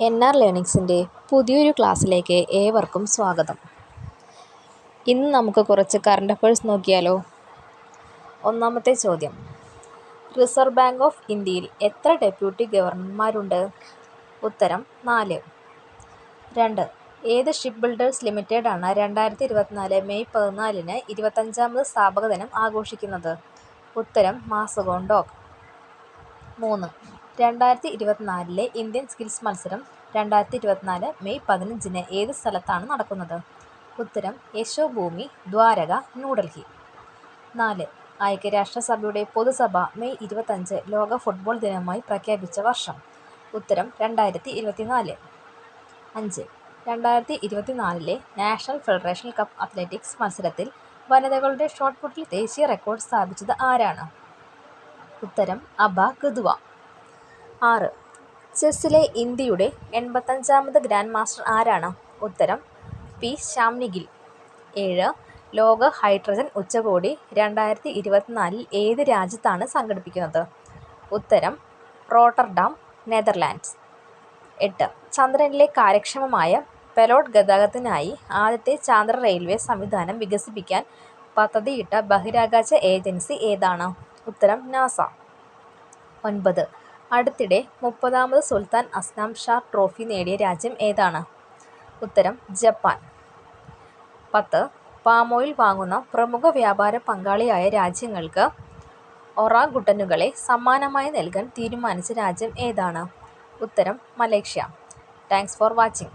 NR ലേണിങ്സിൻ്റെ പുതിയൊരു ക്ലാസ്സിലേക്ക് ഏവർക്കും സ്വാഗതം. ഇന്ന് നമുക്ക് കുറച്ച് കറണ്ട് അഫയേഴ്സ് നോക്കിയാലോ. ഒന്നാമത്തെ ചോദ്യം, റിസർവ് ബാങ്ക് ഓഫ് ഇന്ത്യയിൽ എത്ര ഡെപ്യൂട്ടി ഗവർണർമാരുണ്ട്? ഉത്തരം 4. 2. ഏത് ഷിപ്പ് ബിൽഡേഴ്സ് ലിമിറ്റഡ് ആണ് 2024 മെയ് 14 25ാമത് സ്ഥാപക ദിനം ആഘോഷിക്കുന്നത്? ഉത്തരം മാസഗോൺ ഡോക്ക്. 3. 2024 ഇന്ത്യൻ സ്കിൽസ് മത്സരം 2024 മെയ് 15 ഏത് സ്ഥലത്താണ് നടക്കുന്നത്? ഉത്തരം യശോഭൂമി, ദ്വാരക, ന്യൂഡൽഹി. 4. ഐക്യരാഷ്ട്രസഭയുടെ പൊതുസഭ മെയ് 25 ലോക ഫുട്ബോൾ ദിനമായി പ്രഖ്യാപിച്ച വർഷം? ഉത്തരം 2024. 5. 2024 നാഷണൽ ഫെഡറേഷൻ കപ്പ് അത്ലറ്റിക്സ് മത്സരത്തിൽ വനിതകളുടെ ഷോട്ട് പുട്ടിൽ ദേശീയ റെക്കോർഡ് സ്ഥാപിച്ചത് ആരാണ്? ഉത്തരം അബ ഖുദ്വ. 6. ചെസ്സിലെ ഇന്ത്യയുടെ 85ാമത് ഗ്രാൻഡ് മാസ്റ്റർ ആരാണ്? ഉത്തരം പി ശാംനി ഗിൽ. 7. ലോക ഹൈഡ്രജൻ ഉച്ചകോടി 2024 ഏത് രാജ്യത്താണ് സംഘടിപ്പിക്കുന്നത്? ഉത്തരം റോട്ടർഡാം, നെതർലാൻഡ്സ്. 8. ചന്ദ്രനിലെ കാര്യക്ഷമമായ പെലോട്ട് ഗതാഗതത്തിനായി ആദ്യത്തെ ചാന്ദ്ര റെയിൽവേ സംവിധാനം വികസിപ്പിക്കാൻ പദ്ധതിയിട്ട ബഹിരാകാശ ഏജൻസി ഏതാണ്? ഉത്തരം നാസ. 9. അടുത്തിടെ 30ാമത് സുൽത്താൻ അസ്ലാം ഷാ ട്രോഫി നേടിയ രാജ്യം ഏതാണ്? ഉത്തരം ജപ്പാൻ. 10. പാമോയിൽ വാങ്ങുന്ന പ്രമുഖ വ്യാപാര പങ്കാളിയായ രാജ്യങ്ങൾക്ക് ഒറാഗുട്ടനുകളെ സമ്മാനമായി നൽകാൻ തീരുമാനിച്ച രാജ്യം ഏതാണ്? ഉത്തരം മലേഷ്യ. Thanks for watching.